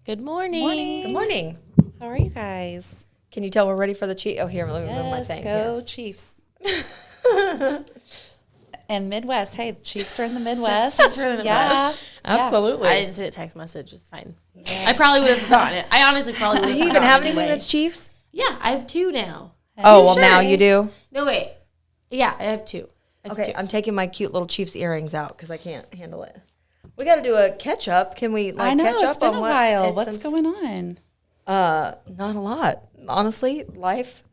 Good morning. Good morning. How are you guys? Can you tell we're ready for the Chiefs? Oh, here, let me move my thing. Go here. Chiefs. And Midwest. Hey, the Chiefs are in the Midwest. Chiefs are in the Midwest. Absolutely. I didn't see a text message. It's fine. I probably would have forgotten it. I honestly probably would have Do you even have anything that's Chiefs? Yeah, I have two now. Oh, well, now you do? No, wait. Yeah, I have two. It's Okay, two. I'm taking my cute little Chiefs earrings out because I can't handle it. We got to do a catch up. Can we I know, catch it's up been on a what? while. What's going on? Not a lot. Honestly, life,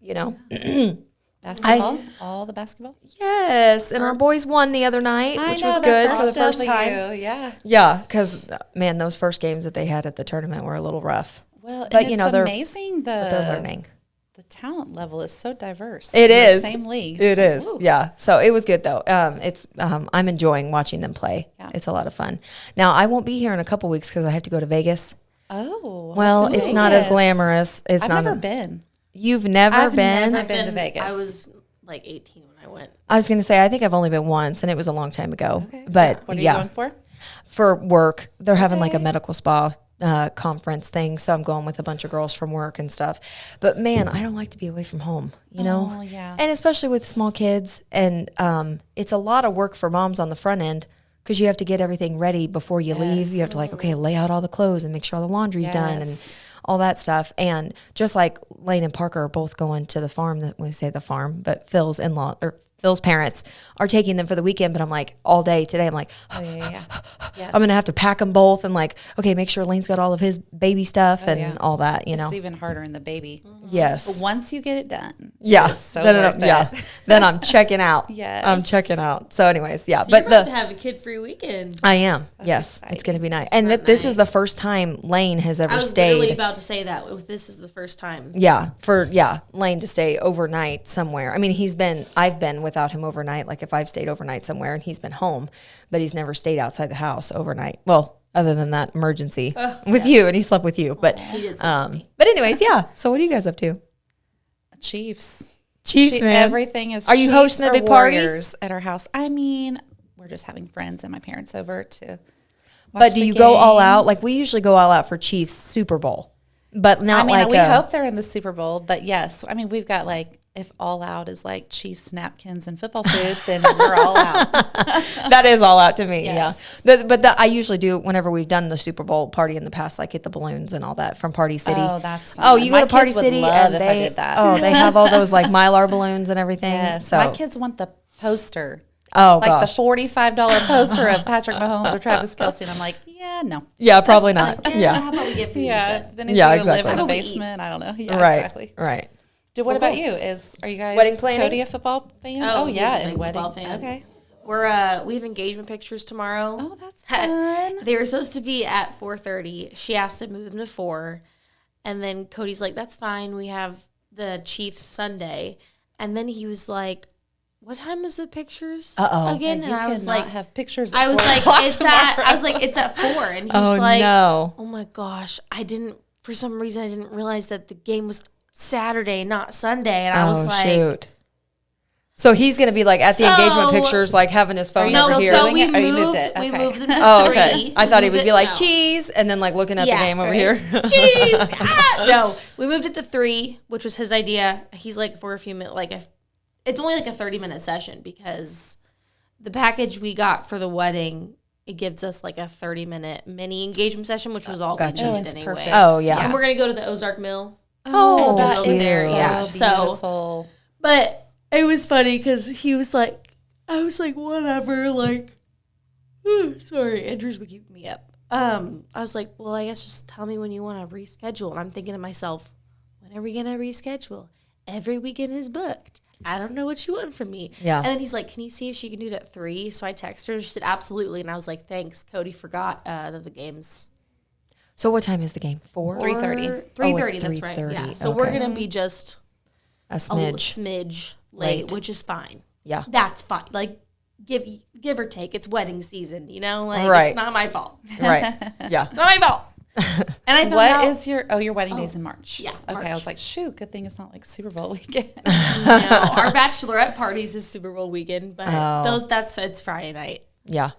Basketball? All the basketball? Yes, and our boys won the other night, which was good for the first time. Yeah. Yeah, because, man, those first games that they had at the tournament were a little rough. Well, But, and it's amazing they're learning. the talent level is so diverse. It is. The same league. It is. Ooh. Yeah. So it was good though. I'm enjoying watching them play. Yeah. It's a lot of fun. Now I won't be here in a couple weeks because I have to go to Vegas. Oh. Well, what's in it's not as Vegas? glamorous. It's I've not. never been. You've never I've been? never been to Vegas. I was like 18 when I went. I was going to say I think I've only been once, and it was a long time ago. Okay. But What are you yeah, going for? for work, they're having like a Okay. medical spa conference thing, so I'm going with a bunch of girls from work and stuff. But man, I don't like to be away from home, Oh, yeah. and especially with small kids. And it's a lot of work for moms on the front end because you have to get everything ready before you leave. You have to lay out all the clothes and make sure all the laundry's done and Yes. all that stuff. And just like Lane and Parker are both going to the farm, that we say the farm, but Phil's parents are taking them for the weekend. But I'm like, all day today, I'm like, Oh, yeah. Yes. I'm going to have to pack them both and make sure Lane's got all of his baby stuff and yeah. all that, It's even harder in the baby. Yes. But once you get it done. Yeah. It's so then, worth it. yeah. Then I'm checking out. Yes. I'm checking out. So anyways, yeah. So but you're about to have a kid-free weekend. I am. Yes. exciting. It's going to be nice. And this is the first time Lane has ever I was literally stayed. about to say that. This is the first time. Yeah. Lane to stay overnight somewhere. I mean, I've been without him overnight. Like if I've stayed overnight somewhere and he's been home, but he's never stayed outside the house overnight. Well, other than that emergency with you, and he slept with you. But He did sleep with me. but anyways, yeah. So what are you guys up to? Chiefs, Man. Everything is. Are you Chiefs hosting a or big party? Warriors at our house? I mean, we're just having friends and my parents over to. Watch But do the you go all game. out? Like we usually go all out for Chiefs Super Bowl, but not We hope they're in the Super Bowl, but yes, I mean we've got if all out is like Chiefs napkins and football food, then we're all out. that is all out to me. Yes. Yeah, but I usually do whenever we've done the Super Bowl party in the past, like get the balloons and all that from Party City. Oh, that's fun. Oh, you My go to Party kids would City love and if I did that. Oh, they have all those like Mylar balloons and everything. Yes, So my kids want the poster. Oh Like gosh. the $45 poster of Patrick Mahomes or Travis Kelce, and I'm like, yeah, no. Yeah, probably not. How Yeah. about we get food Yeah, instead? then he's Yeah, gonna exactly. live in How the about we eat? basement. I don't know. Yeah, Right. exactly. Right. What about you? Are you guys Wedding planning? Cody a football fan? Oh, yeah, he's a and big wedding. football fan. Okay. We have engagement pictures tomorrow. Oh, that's fun. They were supposed to be at 4:30. She asked to move them to 4. And then Cody's like, that's fine. We have the Chiefs Sunday. And then he was like, what time was the pictures again? You And I was cannot like, have pictures. I was like, it's at 4. And he's like, no. oh my gosh, for some reason, I didn't realize that the game was Saturday, not Sunday. And I was like, shoot. So he's gonna be like at the engagement pictures, like having his phone you over no, here. so doing we it? Oh, you moved moved, it. we Okay. moved them to 3. Oh, okay. I thought he would be like No. cheese, and then like looking at the Yeah, game over right. here. Chiefs. No, we moved it to 3, which was his idea. He's like, for a few minutes, it's only like a 30-minute session because the package we got for the wedding, it gives us like a 30-minute mini engagement session, which was all Gotcha. we Oh, needed it's anyway. perfect. Oh yeah. And we're gonna go to the Ozark Mill. Oh, that over is there, so yeah. So- beautiful. But it was funny because he was like, I was like, whatever, like, sorry, Andrew's been keeping me up. I was like, well, I guess just tell me when you want to reschedule. And I'm thinking to myself, when are we going to reschedule? Every weekend is booked. I don't know what you want from me. Yeah. And then he's like, can you see if she can do it at 3? So I texted her and she said, absolutely. And I was like, thanks. Cody forgot that the game's So what time is the game? 4? 3:30. 3:30, that's right. 3:30, Yeah. So we're okay. going to be just A a smidge. smidge Late. late, which is fine. Yeah. That's fine. Like, give or take. It's wedding season, Like, Right. it's not my fault. Right. Yeah. It's not my fault. And I found What out, is your your wedding days in March? yeah, Okay, March. I was like, shoot, good thing it's not like Super Bowl weekend. our bachelorette parties is Super Bowl weekend, but Oh. it's Friday night. Yeah.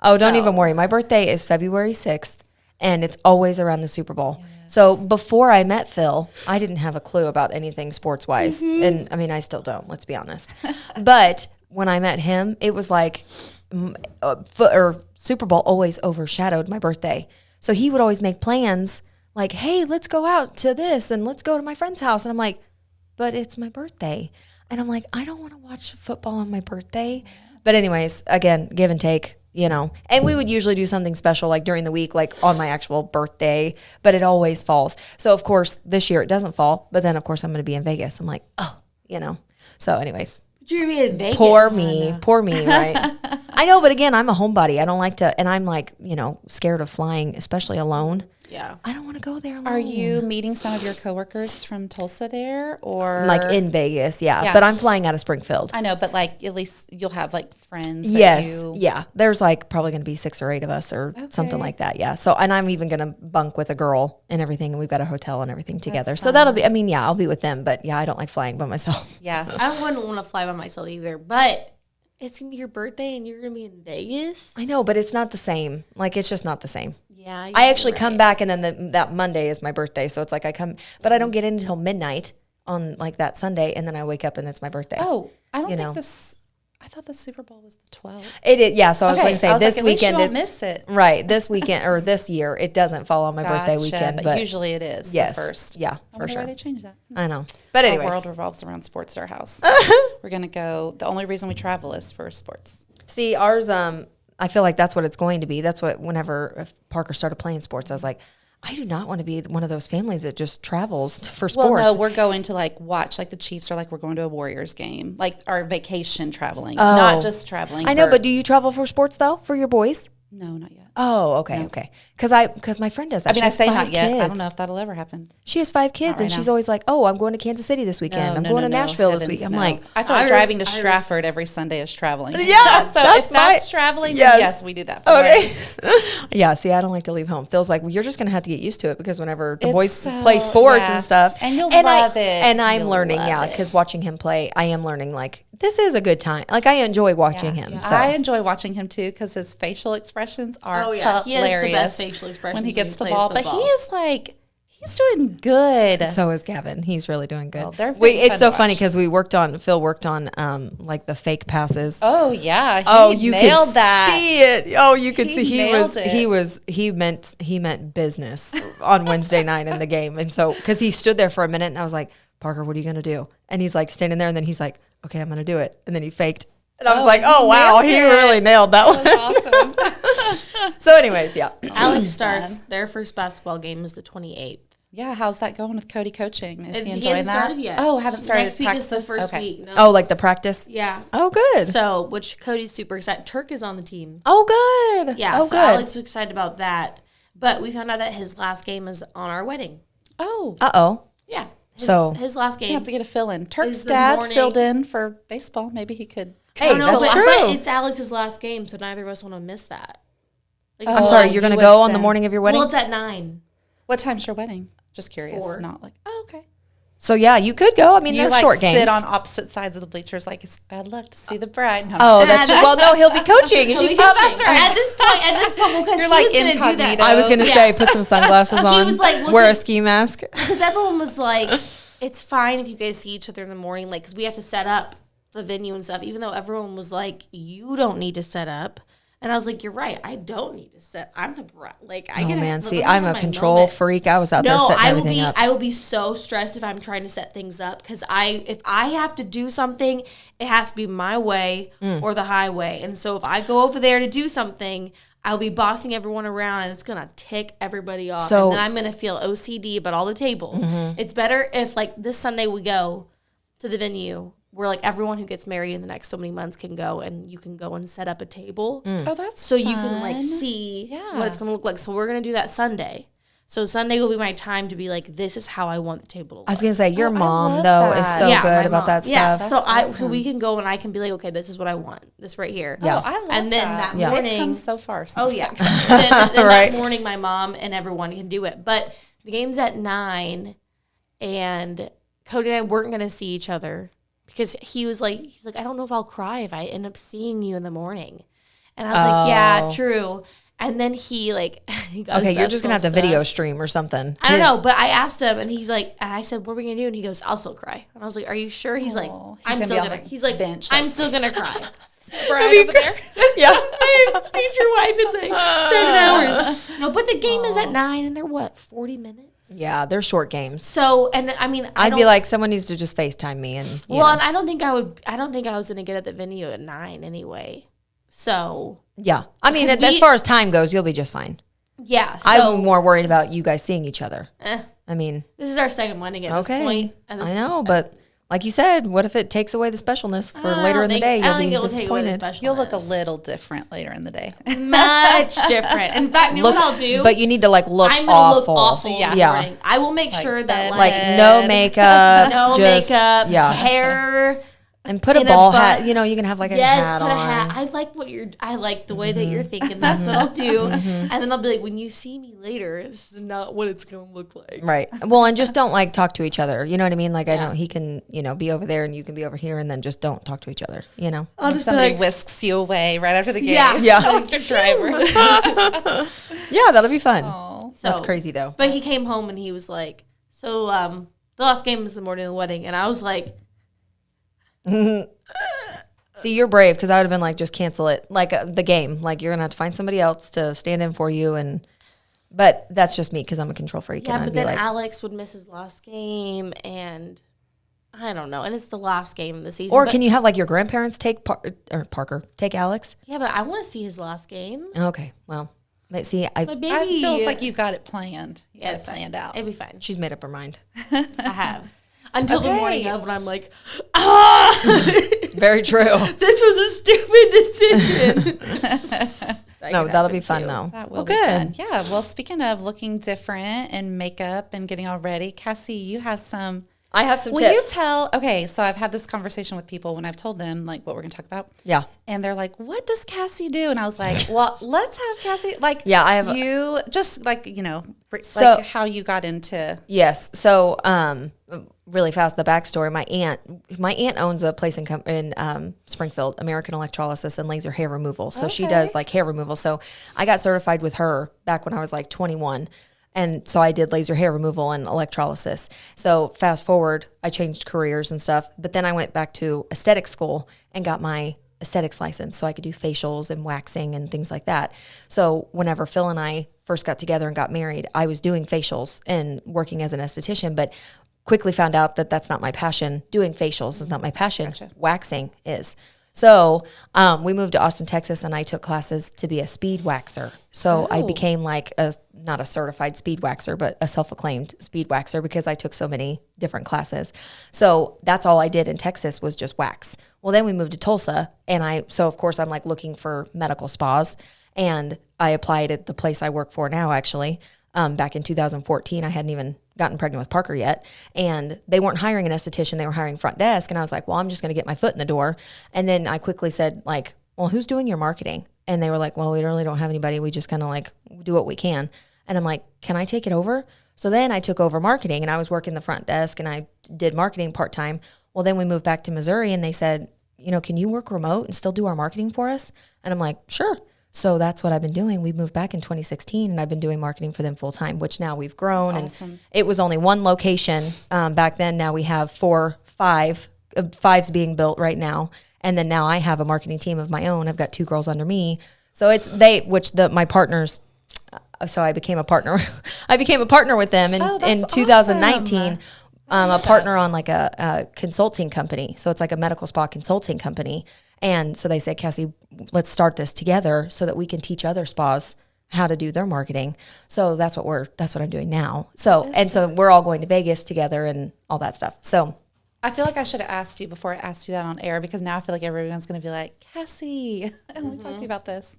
Oh, don't So- even worry. My birthday is February 6th, and it's always around the Super Bowl. So before I met Phil, I didn't have a clue about anything sports wise. And I mean, I still don't, let's be honest. But when I met him, it was like, Super Bowl always overshadowed my birthday. So he would always make plans like, hey, let's go out to this and let's go to my friend's house. And I'm like, but it's my birthday. And I'm like, I don't want to watch football on my birthday. But anyways, again, give and take. And we would usually do something special like during the week, like on my actual birthday, but it always falls. So of course this year it doesn't fall, but then of course I'm going to be in Vegas. I'm like, so anyways, you're going to be in Vegas. poor me, right? I know, but again, I'm a homebody. I don't like to, and I'm like, scared of flying, especially alone. Yeah. I don't want to go there alone. Are you meeting some of your coworkers from Tulsa there, or like in Vegas? Yeah. But I'm flying out of Springfield. I know, but like at least you'll have like friends. Yes. Yeah. There's like probably going to be 6 or 8 of us or something like that. Yeah. So, and I'm even going to bunk with a girl and everything. And we've got a hotel and everything together. So that'll be, I'll be with them, but yeah, I don't like flying by myself. Yeah. I wouldn't want to fly by myself either, but it's going to be your birthday and you're going to be in Vegas. I know, but it's not the same. Like, it's just not the same. Yeah. I actually come back and then that Monday is my birthday. So it's like I come, but I don't get in until midnight on like that Sunday. And then I wake up and it's my birthday. Oh, I don't think I thought the Super Bowl was the 12th. It is, yeah. So I was going to say this at weekend, least you won't miss it. Right. This weekend or this year, it doesn't fall on my birthday weekend. But usually it is the first. Yeah, for sure. Why they changed that. I know. But anyways. The world revolves around sports at our house. We're going to go. The only reason we travel is for sports. See, ours, I feel like that's what it's going to be. That's what, whenever Parker started playing sports, I was like, I do not want to be one of those families that just travels for sports. Well, no, we're going to like watch, like the Chiefs are like, we're going to a Warriors game, like our vacation traveling, not just traveling. I know, but do you travel for sports though, for your boys? No, not yet. Oh, okay, okay. Because my friend does that. I mean, I say not yet. Kids. I don't know if that'll ever happen. She has 5 kids, and she's always like, "Oh, I'm going to Kansas City this weekend. I'm going to Nashville this week." I'm like, I feel like driving to Stratford every Sunday is traveling. Yeah, so if that's traveling, then yes, we do that. Okay. Yeah. See, I don't like to leave home. Phil's like, well, you're just going to have to get used to it because whenever the boys play sports and stuff, and you'll love it, and I'm learning, because watching him play, I am learning. Like, this is a good time. Like, I enjoy watching him. Yeah. So. I enjoy watching him too because his facial expressions are hilarious. He has the best facial expressions when he gets the ball. But he is like, he's doing good. So is Gavin. He's really doing good. Well, it's so funny because Phil worked on like the fake passes. Oh yeah. You nailed could that. see it. Oh, you could see he it. meant business on Wednesday night in the game. And so, cause he stood there for a minute and I was like, Parker, what are you going to do? And he's like standing there and then he's like, okay, I'm going to do it. And then he faked. And I was like, oh wow, he really nailed that one. Awesome. So anyways, yeah. Alex starts, their first basketball game is the 28th. Yeah, how's that going with Cody coaching? Is he He enjoying hasn't that? started yet. Oh, haven't started. Next week is the first week. No. Oh, like the practice? Yeah. Oh, good. So, which Cody's super excited. Turk is on the team. Oh, good. Yeah, oh, so good. Alex is excited about that. But we found out that his last game is on our wedding. Oh. Uh-oh. Yeah. His last You game. have to get a fill-in. Turk's is the dad morning. filled in for baseball. Maybe he could. Hey, that's true. But it's Alex's last game, so neither of us want to miss that. Like, I'm sorry, you're going to go on the morning of your wedding? Well, it's at 9. What time's your wedding? Just curious. 4. Not like, oh, okay. So, yeah, you could go. I mean, You they're like short games. sit on opposite sides of the bleachers like it's bad luck to see the bride. No, Oh, that's well, no, he'll be coaching. He'll be coaching. That's right. At this point, because You're he like was going to do that. incognito. I was going to say, put some sunglasses on, was like, well, wear a ski mask. Because everyone was like, it's fine if you guys see each other in the morning, like, because we have to set up the venue and stuff, even though everyone was like, you don't need to set up. And I was like, you're right. I don't need to set. I'm the bride. Like, I get. Oh man, see, I'm a control freak. I was out there setting everything up. I will be so stressed if I'm trying to set things up because if I have to do something, it has to be my way or the highway. And so if I go over there to do something, I'll be bossing everyone around and it's gonna tick everybody off. So, and then I'm gonna feel OCD about all the tables. It's better if like this Sunday we go to the venue where like everyone who gets married in the next so many months can go and you can go and set up a table. Oh, that's so fun. you can like see what it's gonna look like. So we're gonna do that Sunday. So Sunday will be my time to be like, this is how I want the table to look. I was gonna say your mom love though that. is so Yeah, good my about that mom. Yeah, stuff. so we can go and I can be like, okay, this is what I want. This right here. Yeah. Oh, I love And then that Yeah. morning- They've come so far. Since Oh yeah. then Right. that morning, my mom and everyone can do it. But the game's at 9, and Cody and I weren't gonna see each other because he's like, I don't know if I'll cry if I end up seeing you in the morning. And I was like, yeah, true. And then he like, he got Okay, his you're just gonna have to basketball video stuff. stream or something. I don't know, but I asked him, and he's like, and I said, "What are we gonna do?" And he goes, "I'll still cry." And I was like, "Are you sure?" He's like, Aw. He's "I'm gonna still be on gonna." the He's like, bench, "I'm like- still gonna cry." Bride over there. Yeah. My future wife in like 7 hours. No, but the game is at 9, and they're what, 40 minutes? Yeah, they're short games. So, and I mean, I'd be like, someone needs to just FaceTime me and you well, know. and I don't think I was gonna get at the venue at 9 anyway. So Yeah. I mean, Because as we- far as time goes, you'll be just fine. yeah, so I'm more worried about you guys seeing each other. eh, I mean, this is our second wedding at this okay. point. At this I know, but like you said, what if it takes away the specialness for I later don't in the think- day? I You'll don't think be it will take away the disappointed. You'll look a specialness. little different later in the day. Much different. In fact, you know what I'll do? But you need to like look I'm gonna look awful. awful. Yeah. In the Yeah. morning. I will make Like sure that Like Head. no makeup. no just, makeup, Yeah. hair. And put a in a ball bun. hat. You know, you can have like a Yes, hat put on. a hat. I like the way that you're thinking. That's what I'll do. And then I'll be like, when you see me later, this is not what it's gonna look like. Right. Well, and just don't like talk to each other. You know what I mean? Like I Yeah. know he can, be over there and you can be over here and then just don't talk to each other, you know? I'll If just be somebody like, whisks you away right after the game. Yeah. Yeah. Like your driver. Yeah, that'll be fun. Aw. so, That's crazy though. But he came home and he was like, so the last game was the morning of the wedding, and I was like, See, you're brave because I would have been like, just cancel it. Like the game. Like you're going to have to find somebody else to stand in for you. But that's just me because I'm a control freak. yeah, and but I'd be then like, Alex would miss his last game, and I don't know, and it's the last game of the season. or but, can you have like your grandparents take Parker, take Alex? Yeah, but I want to see his last game. Okay. Well, but see, My baby. It feels like you got it planned. You Yeah, got it's it planned out. It'd be fine. she's made up her mind. I have. Until the Okay. morning of, when I'm like, this Very true. was a stupid decision. No, that'll be fun though. That Well, will be good. fun. Yeah. Well, speaking of looking different and makeup and getting all ready, Cassie, you have some. I have some Will you tips. tell? Okay, so I've had this conversation with people when I've told them like what we're going to talk about. Yeah. And they're like, "What does Cassie do?" And I was like, "Well, let's have Cassie like Yeah, I have you just like So- like how you got into Yes. So, really fast, the backstory. My aunt owns a place in Springfield, American Electrolysis and Laser Hair Removal. So she does like hair removal. So I got certified with her back when I was like 21. And so I did laser hair removal and electrolysis. So fast forward, I changed careers and stuff. But then I went back to aesthetic school and got my aesthetics license so I could do facials and waxing and things like that. So whenever Phil and I first got together and got married, I was doing facials and working as an esthetician, but quickly found out that that's not my passion. Doing facials is not my passion. Gotcha. Waxing is. So we moved to Austin, Texas, and I took classes to be a speed waxer. So I became like not a certified speed waxer, but a self-acclaimed speed waxer because I took so many different classes. So that's all I did in Texas was just wax. Well, then we moved to Tulsa, and so of course I'm like looking for medical spas, and I applied at the place I work for now, actually. Back in 2014, I hadn't even gotten pregnant with Parker yet, and they weren't hiring an esthetician, they were hiring front desk, and I was like, well, I'm just going to get my foot in the door. And then I quickly said, like, well, who's doing your marketing? And they were like, well, we really don't have anybody, we just kind of like do what we can. And I'm like, can I take it over? So then I took over marketing, and I was working the front desk, and I did marketing part-time. Well, then we moved back to Missouri, and they said, can you work remote and still do our marketing for us? And I'm like, sure. So that's what I've been doing. We moved back in 2016, and I've been doing marketing for them full time, which now we've grown. Awesome. And it was only one location back then. Now we have five's being built right now. And then now I have a marketing team of my own. I've got 2 girls under me. So it's my partners. So I became a partner. I became a partner with them in 2019. A partner on like a consulting company. So it's like a medical spa consulting company. And so they said, Cassie, let's start this together so that we can teach other spas how to do their marketing. So that's what I'm doing now. So, and so we're all going to Vegas together and all that stuff. So I feel like I should have asked you before I asked you that on air because now I feel like everyone's going to be like, Cassie, I want to talk to you about this.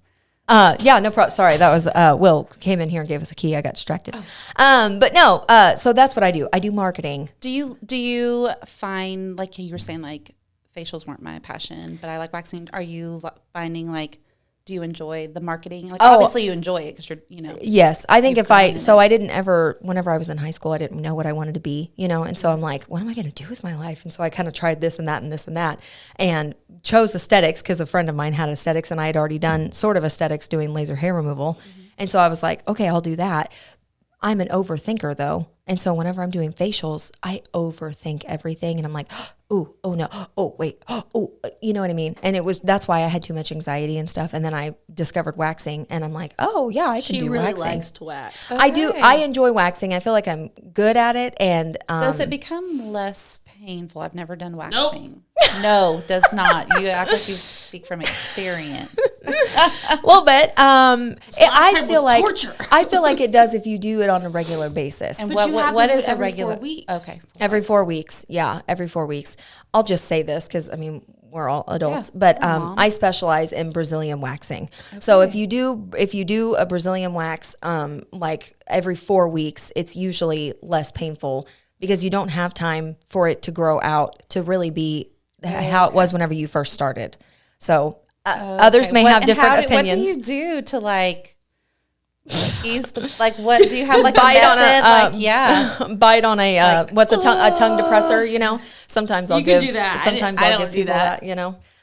yeah, no problem. Sorry, that was Will came in here and gave us a key. I got distracted. But no, so that's what I do. I do marketing. Do you find, like you were saying, like facials weren't my passion, but I like waxing. Are you finding like do you enjoy the marketing? Like, Oh. obviously you enjoy it because you're, Yes. I think You've I didn't ever, whenever I was in high school, I didn't know what I wanted to be, and so I'm like, what am I going to do with my life? And so I kind of tried this and that and this and that and chose aesthetics because a friend of mine had aesthetics and I had already done sort of aesthetics doing laser hair removal. And so I was like, okay, I'll do that. I'm an overthinker though. And so whenever I'm doing facials, I overthink everything. And I'm like, oh no, oh, wait, oh, you know what I mean? And that's why I had too much anxiety and stuff. And then I discovered waxing and I'm like, oh yeah, I can do really waxing. likes to wax. I do. I enjoy waxing. I feel like I'm good at it. And does it become less painful? I've never done waxing. No, does not. You act like you speak from experience. a little bit. I feel like torture. I feel like it does if you do it on a regular basis. And But you have what to do is it a every regular 4 weeks. Okay. Every 4 weeks. Yeah, every 4 weeks. I'll just say this because, I mean, we're all adults, Yeah, but we're moms. I specialize in Brazilian waxing. So if you do a Brazilian wax, like every 4 weeks, it's usually less painful because you don't have time for it to grow out to really be how it was whenever you first started. So others may have different opinions. What do you do to like ease the what do you have like Bite a on method? bite on a what's a tongue depressor, sometimes I'll You can give do that. sometimes I I'll don't give do people that. that.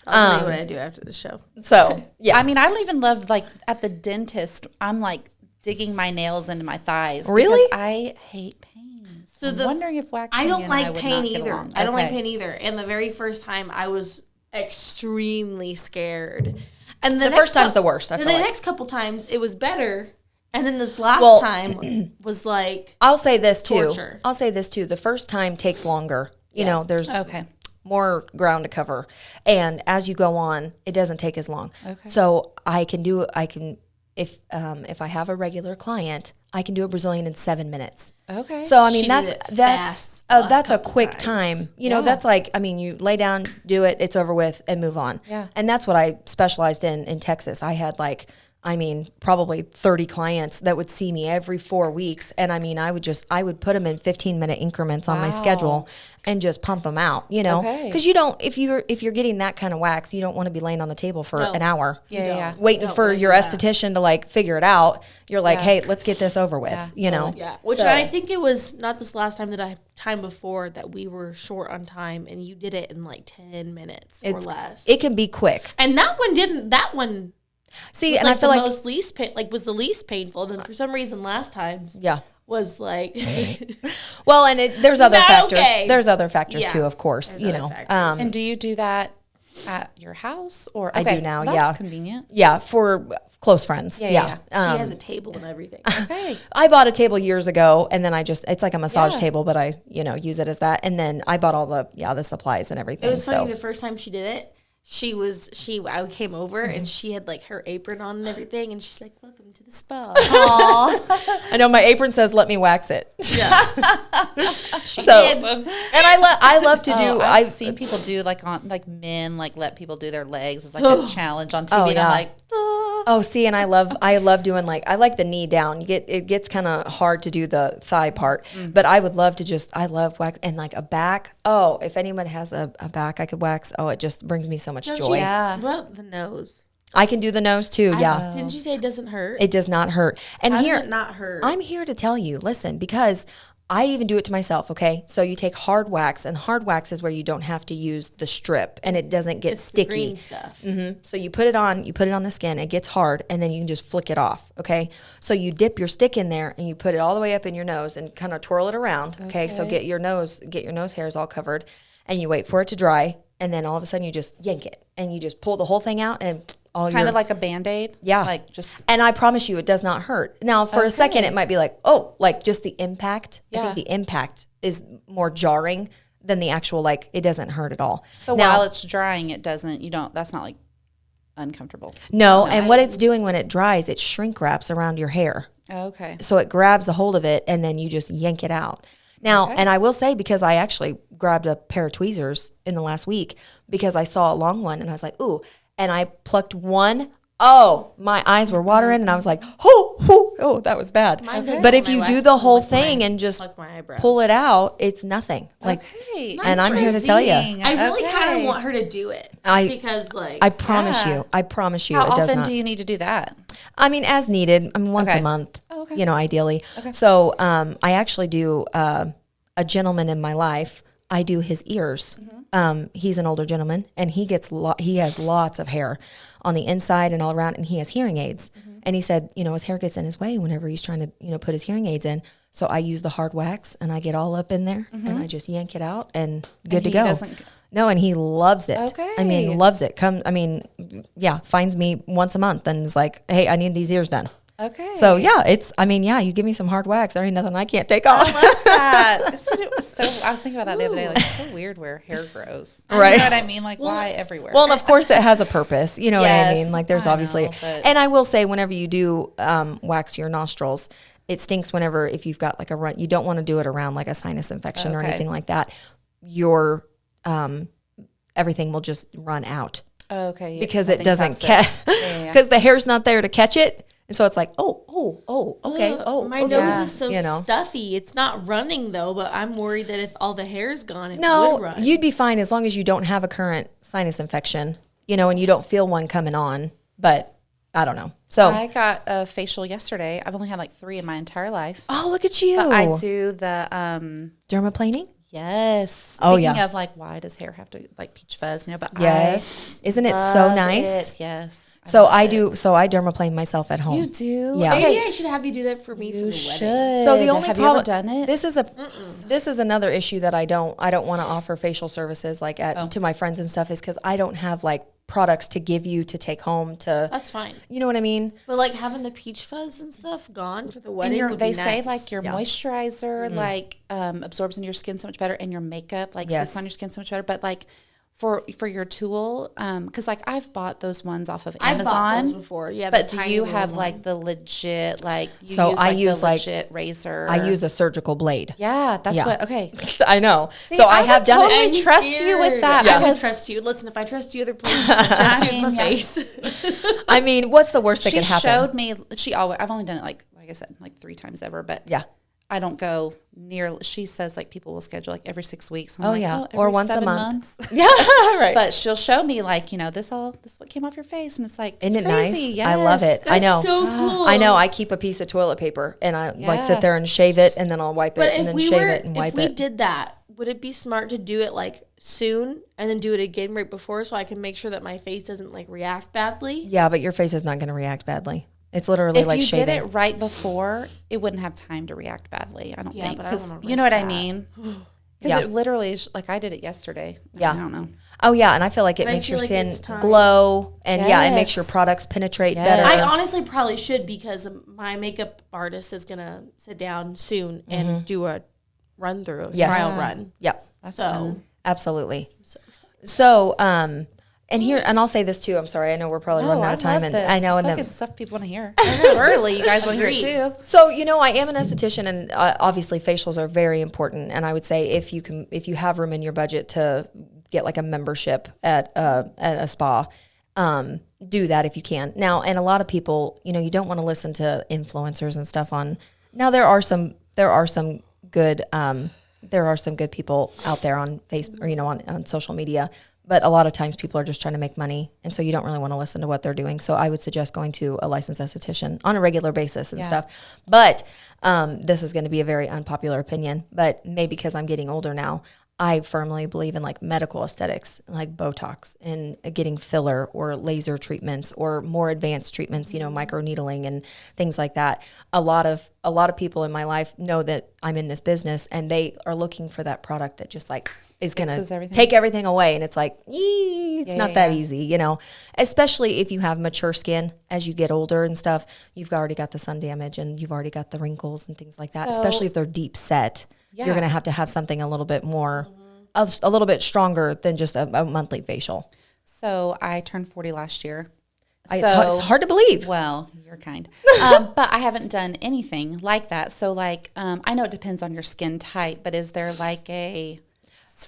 I'll tell you what I do after the show. So yeah. I mean, I don't even love like at the dentist. I'm like digging my nails into my thighs. Really? Because I hate pain. So I'm wondering if waxing. I don't and like would pain not get either. along. I don't like Okay. pain either. And the very first time, I was extremely scared. And the first time's the worst, I And feel the like. next couple times, it was better. And then this last time was like I'll say this too. torture. The first time takes longer. You know, there's Okay. more ground to cover. And as you go on, it doesn't take as long. Okay. So if I have a regular client, I can do a Brazilian in 7 minutes. Okay. So I mean She did it that's fast the last that's a couple quick times. time. Yeah. That's like, I mean, you lay down, do it, it's over with, and move on. Yeah. And that's what I specialized in Texas. I had probably 30 clients that would see me every 4 weeks. And I mean, I would put them in 15-minute increments on my schedule and just pump them out, Okay. because you don't, if you're getting that kind of wax, you don't want to be laying on the table for an hour. Yeah. Waiting Don't for wanna your do that. esthetician to like figure it out. You're like, Yeah. hey, let's get this over with, Yeah. Yeah, which So- I think it was not this last time time before that we were short on time, and you did it in like 10 minutes or less. It can be quick. And that one didn't. That one See, was and like I feel the like most least was the least painful. Then for some reason, last times yeah. was like Well, and there's other Not factors. okay. There's other factors Yeah. too, of course. There's other factors. And do you do that at your house or? I do Okay, now, That's yeah. convenient. Yeah, for close friends. Yeah. she has a table and everything. Okay. I bought a table years ago, and then it's like a massage Yeah. table, but I use it as that. And then I bought all the supplies and everything. It was funny so. the first time she did it. I came over and she had like her apron on and everything, and she's like, "Welcome to the spa." I know my apron says, "Let me wax it." She So- did. And I love to do. I've seen people do men let people do their legs. It's like a challenge on TV. Oh, and yeah. I'm like, Oh, see, and I love doing I like the knee down. It gets kind of hard to do the thigh part, but I would love to I love wax and like a back. Oh, if anyone has a back I could wax, oh, it just brings me so much joy. Yeah. What about the nose? I can do the nose too. Yeah, Didn't you say it doesn't hurt? it does not hurt. And How here, does it not hurt? I'm here to tell you, listen, because I even do it to myself, okay? So you take hard wax, and hard wax is where you don't have to use the strip, and it doesn't get It's the sticky. green stuff. So you put it on the skin, it gets hard, and then you can just flick it off, okay? So you dip your stick in there, and you put it all the way up in your nose and kind of twirl it around, okay? So get your nose hairs all covered, and you wait for it to dry, and then all of a sudden you just yank it, and you just pull the whole thing out, and all kind of like a Band-Aid. Yeah. Like just. And I promise you, it does not hurt. Now, for a second, it might be like, oh, like just the impact. I Yeah. think the impact is more jarring than the actual, it doesn't hurt at all. So now, while it's drying, that's not like uncomfortable. no, and what it's doing when it dries, it shrink wraps around your hair. Okay. So it grabs a hold of it, and then you just yank it out. Now, and I will say, because I actually grabbed a pair of tweezers in the last week because I saw a long one, and I was like, ooh, and I plucked one Oh, my eyes were watering, and I was like, oh, that was bad. Mine does But on if my you do west the one, whole like thing my- and just like my eyebrows. pull it out, it's nothing. Like, Okay. and I'm here to tell you, I really kind Okay. of want her to do it. Just I- because like I promise Yeah. you, How it does often not. do you need to do that? I mean, as needed. I mean, once Okay. a month. Oh, okay. You know, ideally. Okay. So, I actually do a gentleman in my life. I do his ears. He's an older gentleman, and he has lots of hair on the inside and all around, and he has hearing aids. And he said, you know, his hair gets in his way whenever he's trying to, you know, put his hearing aids in. So I use the hard wax, and I get all up in there, and I just yank it out, and good to he go. doesn't- No, and he loves it. Okay. I mean, loves it. Finds me once a month and is like, hey, I need these ears done. Okay. So yeah, you give me some hard wax, there ain't nothing I can't take off. that. I was thinking about that the other day. Like, it's so weird where hair grows. Right. You know what I mean? Like, why everywhere? Well, and of course it has a purpose. You know what I mean? Yes, Like there's I obviously, know, but- and I will say whenever you do wax your nostrils, it stinks whenever, if you've got like a run, you don't want to do it around like a sinus infection or Okay. anything like that. Your, everything will just run out okay. yeah, because it nothing doesn't stops catch, Yeah. because the hair's not there to catch it. And so it's like, okay, my okay. nose is so You know. stuffy. It's not running though, but I'm worried that if all the hair's gone, it would No, run. you'd be fine as long as you don't have a current sinus infection, you know, and you don't feel one coming on. But I don't know. So, I got a facial yesterday. I've only had like 3 in my entire life. oh, look at you. But I do the Dermaplaning? yes. Oh, Speaking yeah. of like, why does hair have to like peach fuzz? You know, but Yes. Isn't it I so love nice? it. Yes. So love I it. do. So I dermaplane myself at home. You do? Yeah. Okay. Maybe I should have you do that for me for the You wedding. should. So the only have problem, you ever done it? This is another issue that I don't want to offer facial services like to my friends and stuff is because I don't have like products to give you to take home to. That's fine. You know what I mean? But like having the peach fuzz and stuff gone for the wedding and would they be say nice. like your Yeah. moisturizer like absorbs into your skin so much better, and your makeup like Yes. sits on your skin so much better. But like for your tool, because like I've bought those ones off of I Amazon. bought those before. Yeah, But the do tiny you little have one. like the legit like you So use I like use, the like- legit razor? I use a surgical blade. Yeah, that's Yeah. what. Okay, I know. See, so I have would done totally it. I'm trust you with scared. that I would because trust you. Listen, if I trust you other places, I trust you with my yeah. face. I mean, what's the worst that she could happen? showed me. I've only done it like I said like 3 times ever, but Yeah. I don't go near. She says like people will schedule like every 6 weeks. I'm Oh, like, yeah. every Or once a 7 month. months. Yeah. Right. But she'll show me like, this what came off your face, and it's like, Isn't it's it crazy. nice? I love Yes. it. I know. so cool. I know. I keep a piece of toilet paper and I like Yeah. sit there and shave it and then I'll wipe it But and if then we shave were, it and wipe if we it. did that, would it be smart to do it like soon and then do it again right before so I can make sure that my face doesn't like react badly? Yeah, but your face is not going to react badly. It's literally If like you shaving. did it right before, it wouldn't have time to react badly. I don't Yeah, think. but I 'Cause wanna you know what risk I that. mean? Because Yeah. it literally is like I did it yesterday. Yeah. I don't know. Oh yeah, and I feel like it But I makes your feel like skin it's time. glow and yeah, it makes your Yes. products penetrate Yes. better. I honestly probably should because my makeup artist is going to sit down soon and do a run through, a Yes. trial Yeah. run. Yep. That's So, fun. Absolutely. I'm so excited. So, and here, and I'll say this too. I'm sorry. I know we're probably running out of time, love and this. I know, and I feel like then it's stuff people want to hear. Early, you guys want to hear it too. so I am an esthetician, and obviously facials are very important. And I would say if you have room in your budget to get like a membership at a spa, do that if you can. Now, and a lot of people, you don't want to listen to influencers and stuff on. Now there are some good people out there on Facebook or on social media. But a lot of times people are just trying to make money, and so you don't really want to listen to what they're doing. So I would suggest going to a licensed esthetician on a regular basis and stuff. But this is going to be a very unpopular opinion, but maybe because I'm getting older now, I firmly believe in like medical aesthetics, like Botox and getting filler or laser treatments or more advanced treatments, microneedling and things like that. A lot of people in my life know that I'm in this business and they are looking for that product that just like is going Fixes to everything. take everything away. And it's like, it's not that easy, especially if you have mature skin as you get older and stuff. You've already got the sun damage and you've already got the wrinkles and things like that, So- especially if they're deep set. Yeah. You're going to have something a little bit more, a little bit stronger than just a monthly facial. So I turned 40 last year. It's hard to believe. Well, you're kind. But I haven't done anything like that. So like, I know it depends on your skin type, but is there like a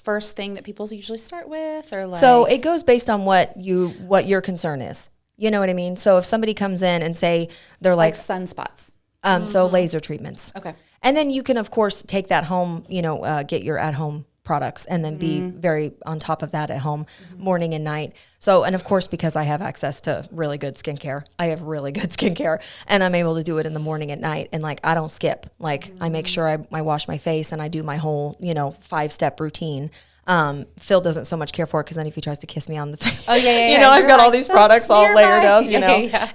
first thing that people usually start with or like? So it goes based on what your concern is. You know what I mean? So if somebody comes in and say they're Like like, sunspots. so laser treatments. Okay. And then you can, of course, take that home, get your at-home products and then be very on top of that at home morning and night. So, and of course, because I have access to really good skincare, I have really good skincare and I'm able to do it in the morning at night. And like, I don't skip. Like I make sure I wash my face and I do my whole, 5-step routine. Phil doesn't so much care for it because then if he tries to kiss me on the face, I've got all these products all layered up,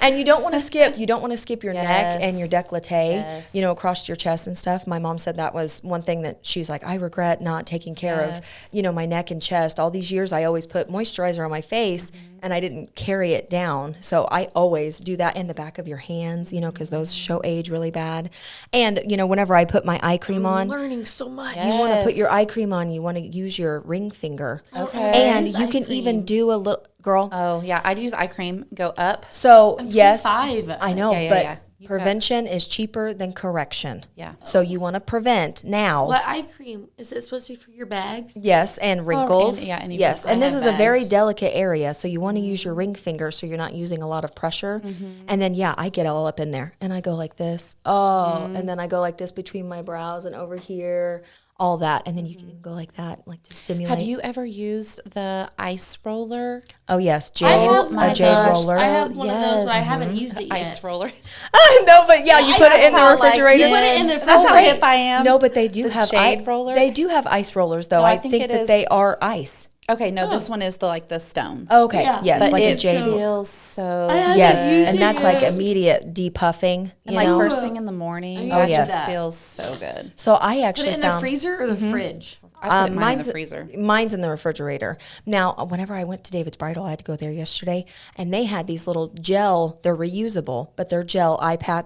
and you don't want to skip. You don't want to skip your neck and your décolleté, across your chest and stuff. My mom said that was one thing that she's like, I regret not taking care of, my neck and chest. All these years, I always put moisturizer on my face and I didn't carry it down. So I always do that in the back of your hands, because those show age really bad. And, whenever I put my eye cream on, Learning so much. you want to put your eye cream on, you want to use your ring finger. Okay. And you can even do a little, girl. Oh, yeah. I'd use eye cream, go up. So, yes, 5. I know, Yeah, but yeah. prevention is cheaper than correction. Yeah. So you want to prevent now. What eye cream? Is it supposed to be for your bags? Yes, and wrinkles. any yes, wrinkles. and this I is have a very bags. delicate area, so you want to use your ring finger so you're not using a lot of pressure. And then, I get all up in there, and I go like this. And then I go like this between my brows and over here, all that. And then you can even go like that, like to stimulate. Have you ever used the ice roller? Oh, yes, I jade, have a jade roller. I have one of those, but I Yes. haven't used it yet. Ice roller. I know, but you I put it in the have, like, refrigerator. You put it in the That's how fridge. hip I am. No, but they do The have jade roller? They do have ice rollers, though. No, I I think think it that is- they are ice. Okay, no, this one is the stone. Okay, Yeah. yes, But like a it jade. feels so haven't Yes, used and it that's like yet. immediate depuffing. And You like know. first thing in the morning, Oh, it yes. just feels so good. So I Put actually it in the found freezer or the fridge? I put mine in the freezer. Mine's in the refrigerator. Now, whenever I went to David's Bridal, I had to go there yesterday, and they had these little gel. They're reusable, but they're gel iPad,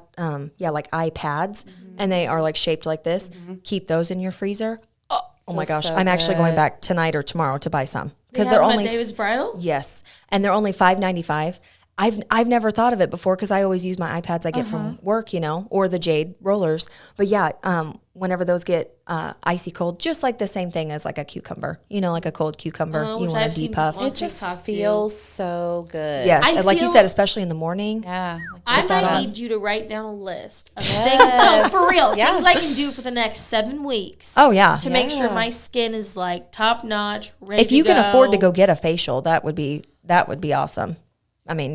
like iPads, and they are like shaped like this. Keep those in your freezer. Oh my Feels gosh, so I'm actually going good. back tonight or tomorrow to buy some because They they're have them only at David's Bridal? Yes, and they're only $5.95. I've never thought of it before because I always use my iPads I get from work, or the jade rollers. But whenever those get icy cold, just like the same thing as like a cucumber, like a cold cucumber, you which want I've to seen depuff. people on It just TikTok do. feels so good. Yes, I and like you feel- said, especially in the morning. Yeah. Like I put that might on. need you to write down a list of things. No, for real. Yeah. Things I can do for the next 7 weeks. Oh yeah. To make sure Yeah. my skin is like top notch, ready If you to can afford to go get a facial, that would be awesome. I mean,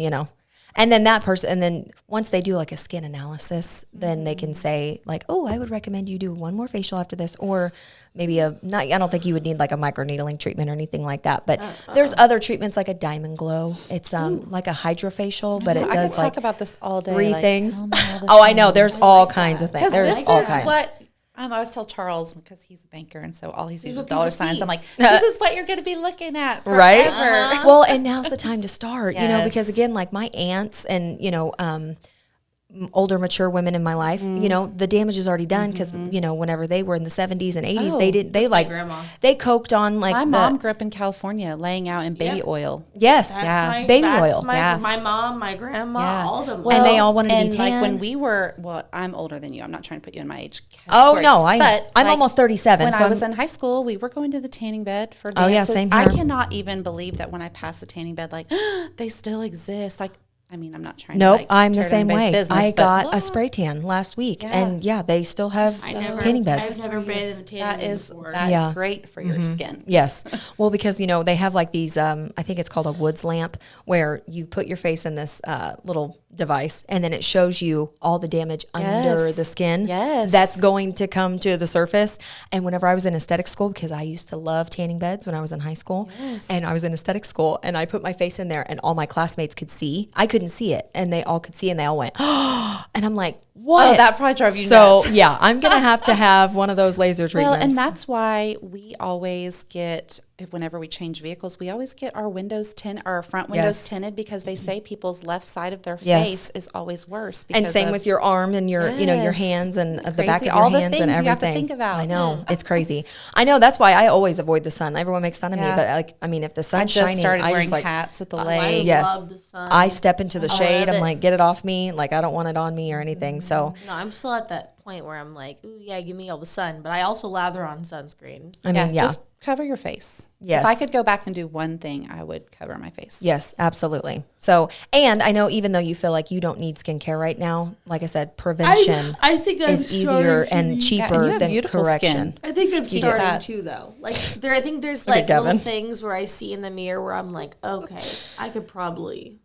And then that person, and then once they do like a skin analysis, then they can say like, oh, I would recommend you do one more facial after this, or maybe I don't think you would need like a microneedling treatment or anything like that. But there's other treatments like a diamond glow. It's like a hydrofacial, but it I could does talk like about this all day. 3 like, things. tell me all the Oh, I know. things. There's all kinds of things. Because There's this all is kinds. what I always tell Charles, because he's a banker, and so all he sees is what dollar people signs. see. I'm like, this is what you're going to be looking at forever. Right? Well, and now's the time to start, Yes. because again, like my aunts and, older mature women in my life, the damage is already done because, whenever they were in the 70s and 80s, Oh, they my grandma. they coked on like My mom grew up in California laying out in baby Yeah. oil. yes, That's baby that's oil. My mom, my grandma, all of them. And they all wanted to be and like 10. when we were, I'm older than you. I'm not trying to put you in my age Oh category. no, But, I'm like, almost 37. When so I was I'm, in high school, we were going to the tanning bed for Oh, yeah, dances. same I here. cannot even believe that when I passed the tanning bed, like they still exist. Like, I mean, I'm not trying nope, to like, I'm the tear same anybody's way. business, I but got a spray tan last week, and they still have tanning beds. I've never been in the tanning That room is before. that's Yeah. great for your skin. Yes. Well, because, they have like these, I think it's called a Woods lamp, where you put your face in this little device and then it shows you all the damage under Yes. the skin Yes. that's going to come to the surface. And whenever I was in aesthetic school, because I used to love tanning beds when I was in high school, and I was in aesthetic school and I put my face in there and all my classmates could see. I couldn't see it and they all could see and they all went, oh, and I'm like, what? Oh, that probably drove you so, nuts. yeah, I'm going to have one of those laser treatments. Well, and that's why we always get, whenever we change vehicles, we always get our windows tinted, our front windows Yes. tinted, because they say people's left side of their Yes. face is always worse. And because same of- with your arm and your, your Yes. hands and the back of Crazy. your All the hands and things you have to everything. think about. I know. It's crazy. I know. That's why I always avoid the sun. Everyone makes fun of me, Yeah. but like, I mean, if the I sun's just shining, started I wearing just like, hats at the I lake. Yes. love the sun. I step into the shade. love I'm it. like, get it off me. Like, I don't want it on me or anything. So, No, I'm still at that point where I'm like, ooh, yeah, give me all the sun, but I also lather on sunscreen. I mean, yeah. Just cover your face. Yes. If I could go back and do one thing, I would cover my face. Yes, absolutely. So, and I know even though you feel like you don't need skincare right now, like I said, prevention I think I'm is easier and cheaper you have than beautiful correction. skin. I think I'm do starting that. to though. Like I think there's Look at like Gavin. little things where I see in the mirror where I'm like, okay, I could probably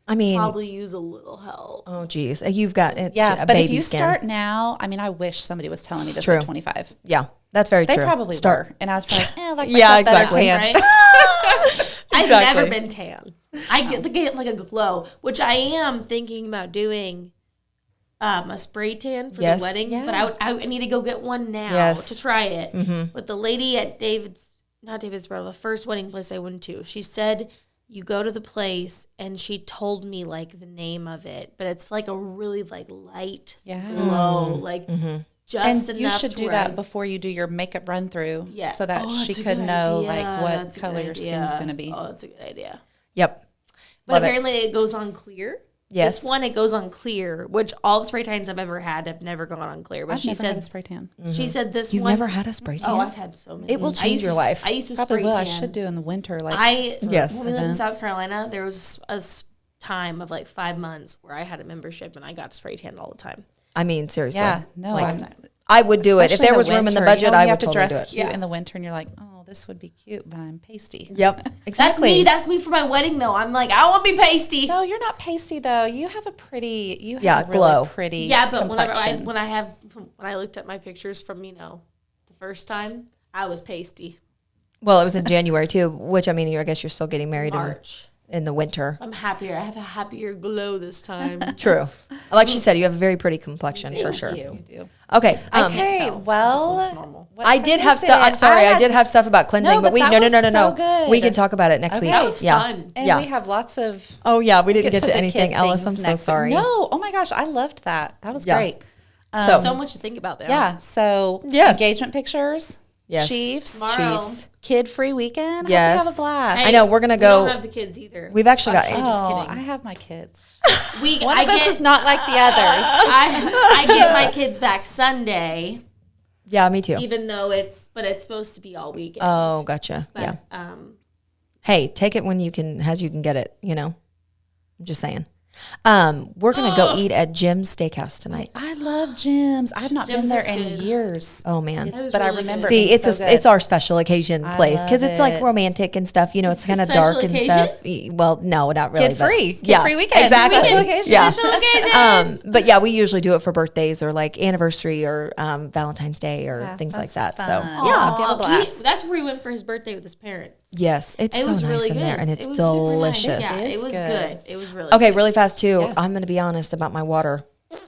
I mean, use a little help. oh geez, you've got it's Yeah, a but baby if you skin. start now, I mean, I wish somebody was telling me this True. at 25. Yeah, that's very They true. probably Start. were. And I was probably like, I like Yeah, myself better exactly. tan. Right? I've Exactly. never been tan. I get like a glow, which I am thinking about doing a spray tan for Yes. the wedding. Yeah. But I need to go get one now Yes. to try it. But the lady at not David's brother, the first wedding place I went to, she said you go to the place, and she told me like the name of it, but it's like a really like light glow, like just And enough. you should to do where that before you do your makeup run through, Yeah. so that Oh, she that's a could good know idea. like what That's a color good your skin's idea. going to be. Oh, that's a good idea. Yep. But Love it. apparently it goes on clear. Yes. This one, it goes on clear, which all the spray tans I've ever had have never gone on clear. But I've she never had a said, spray tan. she said this You've one. never had a spray tan? Oh, I've had so many. It will I change used your to- life. I used to Probably spray will. tan. I should do in the winter. Like Yes. When we lived in events. South Carolina, there was a time of like 5 months where I had a membership and I got spray tan all the time. I mean, seriously. Yeah, no, Like, I'm- I would do it if especially there was room in the winter. budget. You know, when I you would have to totally dress do it. cute Yeah. in the winter, and you're like, oh, this would be cute, but I'm pasty. Yep. Exactly. That's me. That's me for my wedding though. I'm like, I want to be pasty. No, you're not pasty though. You have a pretty, Yeah, a really glow. pretty. Yeah, but whenever complexion. when I looked at my pictures from the first time, I was pasty. Well, it was in January too, which I mean, I guess you're still getting married March. in the winter. I'm happier. I have a happier glow this time. True. Like she said, you have a very pretty complexion for Thank sure. you. You do. Okay. Okay, tell. It well, just looks normal. what I time did is have stuff. I'm it? sorry, I had- did have stuff about cleansing, No, but but we that no. was so good. We can talk about it next Okay. week. That was yeah. fun. And Yeah. we have lots of. Oh yeah, we didn't get to the anything, kid Alice. things I'm so next week. sorry. No, oh my gosh, I loved that. That was Yeah. great. So much to think about there. Yeah. So Yes. engagement pictures. Yes. Chiefs. Tomorrow. Chiefs. Kid-free weekend. Yes. Hope you have a blast. I know, we're gonna go- We don't have the kids either. We've actually got. Just Oh, kidding. I have my kids. One One of us is not like the others. I get my kids back Sunday, Yeah, me too. even though it's supposed to be all weekend. Oh, gotcha. but, Yeah. Hey, take it when you can, as you can get it. You know. I'm just saying. We're gonna go eat at Jim's Steakhouse tonight. I love Jim's. I've not Jim's been there is in good. years. Oh man. That was But I really remember good. See, being it's so good. it's our special occasion I place because love it's like it. romantic and stuff. You know, it's a kind of special dark and occasion? stuff. Well, no, not really. but- Kid-free. Yeah, Kid-free weekend. Exactly. Special occasion. Yeah. Special occasion. But yeah, we usually do it for birthdays or like anniversary or Valentine's Day or Yeah, things like that's that. fun. So Yeah. yeah, Hope you have a blast. That's where he went for his birthday with his parents. yes, it's It so was nice really in good. there and it's It was super nice. delicious. Yeah, It it is was good. good. It was really Okay, good. really fast too. Yeah. I'm gonna be honest about my water.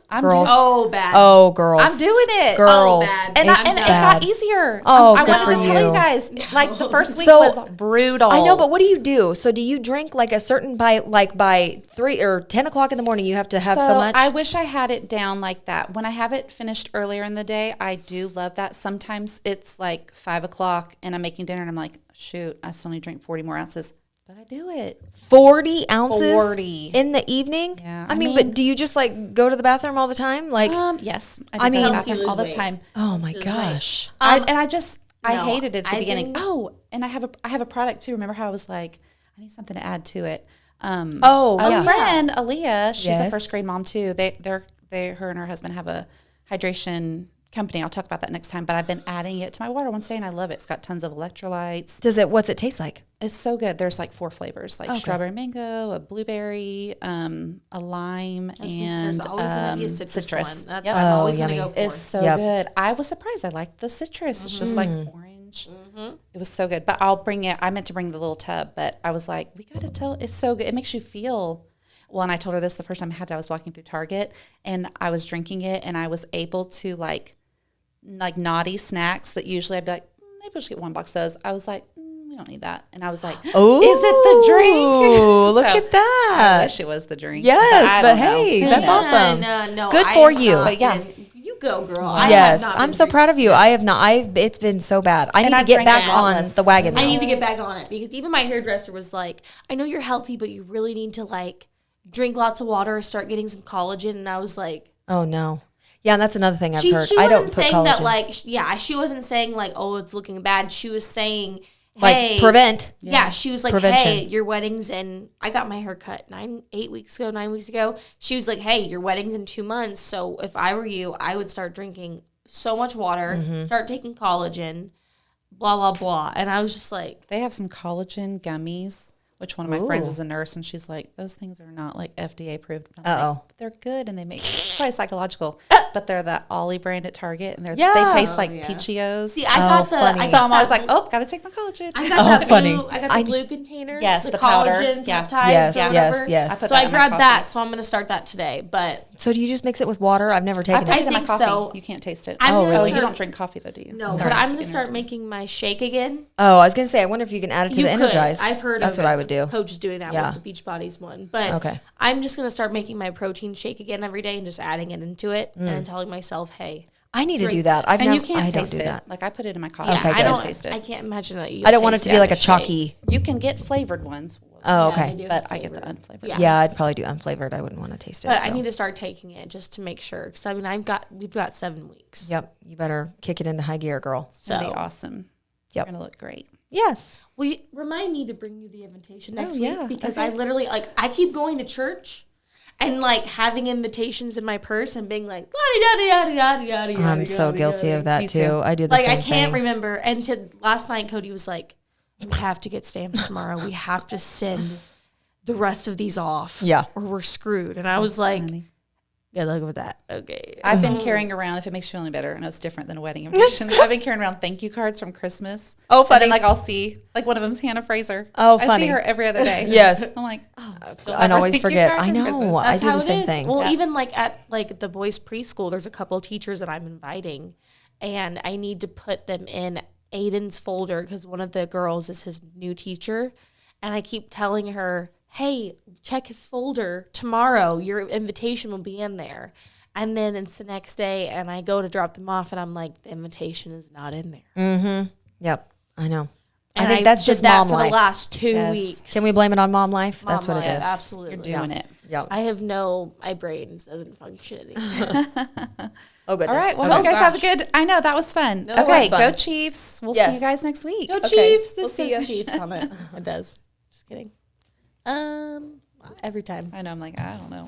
I'm Girls. doing, Oh, bad. Oh, girls. I'm doing it. Girls. bad. And, it's and it bad. got easier. Oh, I good wanted for to tell you. you guys, like the first week So- was brutal. I know, but what do you do? So do you drink like a certain by 3 or 10 o'clock in the morning? You have to have so much. I wish I had it down like that. When I have it finished earlier in the day, I do love that. Sometimes it's like 5 o'clock and I'm making dinner and I'm like, shoot, I still need to drink 40 more ounces. But I do it. 40 ounces 40. in the evening. Yeah, I mean, I mean- but do you just like go to the bathroom all the time? Like, Yes. I I mean- mean, Helps you bathroom all the lose weight. time. oh my Lose gosh. I no, hated it at the I've beginning. been- And I have a product too. Remember how I was like, I need something to add to it. Oh, A yeah. friend, Aaliyah, she's Yes. a first grade mom too. Her and her husband have a hydration company. I'll talk about that next time. But I've been adding it to my water once a day, and I love it. It's got tons of electrolytes. What's it taste like? It's so good. There's like 4 flavors, like strawberry mango, a blueberry, a lime, and There's always going to be a citrus one. That's Yep. what I'm Oh, always going to yummy. go for. It's so Yep. good. I was surprised. I liked the citrus. It's just like orange. It was so good. But I'll bring it. I meant to bring the little tub, but I was like, we got to tell. It's so good. It makes you feel. Well, and I told her this the first time I had it. I was walking through Target and I was drinking it, and I was able to like naughty snacks that usually I'd be like, maybe I'll just get 1 box of those. I was like, we don't need that. And I was like, Oh, is it the drink? Look So, at I that. wish it was the drink. Yes, I but don't know. hey, Who that's knows? awesome. No, Good I for have you. not But yeah. been- you go, girl. I have Yes, not I'm been so drinking. proud of you. I have not. It's been so bad. I need I to get drank back a on Atlas. the wagon. I though. need to get back on it because even my hairdresser was like, I know you're healthy, but you really need to like drink lots of water or start getting some collagen. And I was like, Oh no. Yeah, and that's another thing I've heard. She I don't wasn't put saying collagen. that like, she wasn't saying like, oh, it's looking bad. She was saying, like hey, prevent. Yeah, she was like, Prevention. hey, your wedding's in. I got my hair cut 9 weeks ago. She was like, hey, your wedding's in 2 months. So if I were you, I would start drinking so much water, start taking collagen, blah blah blah. And I was just like, They have some collagen gummies, which one of my Ooh. friends is a nurse, and she's like, those things are not like FDA approved. And I'm like, but they're good, and they make it's probably psychological, but they're that Ollie brand at Target, and they taste like Peachios. see, I got the. funny. I So got I'm always that- like, oh, gotta take my collagen. I got that funny. blue. I got the blue container. Yes, the collagen powder. Yeah. peptides Yes, or yes, whatever. yes. I put So that I in my grabbed coffee. that. So I'm gonna start that today. But So do you just mix it with water? I've never I taken put it. it in my think coffee. so. You can't taste it. I'm gonna Oh, start- you don't drink coffee though, do you? no, Sorry. but I'm gonna start making my shake again. Oh, I was gonna say, I wonder if you can add it to the Energize. I've heard That's of what it. I would do. Coach is doing that Yeah. with the Beachbodies one. But Okay. I'm just going to start making my protein shake again every day and just adding it into it and telling myself, hey. I need to do Drink that. this. And you I can't don't taste do it. that. Like I put it in my coffee. Okay, I good. don't taste it. I can't imagine that. I don't want it to be like a shake. chalky. You can get flavored ones. Oh, Yeah, okay. they do But have I get the flavored. unflavored. Yeah. Yeah, I'd probably do unflavored. I wouldn't want to taste it. But I so. need to start taking it just to make sure. Because, I mean, we've got 7 weeks. Yep. You better kick it into high gear, girl. It's gonna So, be awesome. Yep. You're gonna look great. Yes. will you remind me to bring you the invitation next yeah. week? Because Okay. I literally, like, I keep going to church and, like, having invitations in my purse and being like, yada, yada, yada, yada, yada. I'm so guilty of that Me too. too. I do the Like, same I can't thing. remember. And last night, Cody was like, we have to get stamps tomorrow. We have to send the rest of these off. Yeah. Or we're screwed. And I was like, Funny. good luck with that. Okay. I've been carrying around, if it makes you feel any better, I know it's different than a wedding invitation. I've been carrying around thank you cards from Christmas. Oh, And funny. then, like, I'll see, like, one of them's Hannah Fraser. Oh, I funny. see her every other day. Yes. I'm like, oh, still I have her always thank you forget. card I from know. Christmas. I That's do how the it same is. thing. Well, Yeah. even like at like the boys' preschool, there's a couple of teachers that I'm inviting, and I need to put them in Aiden's folder because one of the girls is his new teacher, and I keep telling her, "Hey, check his folder tomorrow. Your invitation will be in there." And then it's the next day, and I go to drop them off, and I'm like, "The invitation is not in there." Mm-hmm. Yep. I know. And I think that's did just that mom for life. the last 2 Yes. weeks. Can we blame it on mom life? Mom That's what life, it is. Absolutely, You're doing it. Yep. I have my brains doesn't function anymore. Oh, goodness. All right. Well, Oh, hope you guys have a gosh. good. I know that was fun. was Okay, fun. go Chiefs. We'll Yes. see you guys next week. Go Okay. Chiefs! We'll This see says ya. Chiefs on it. It does. Just kidding. Every time. I know. I'm like, I don't know.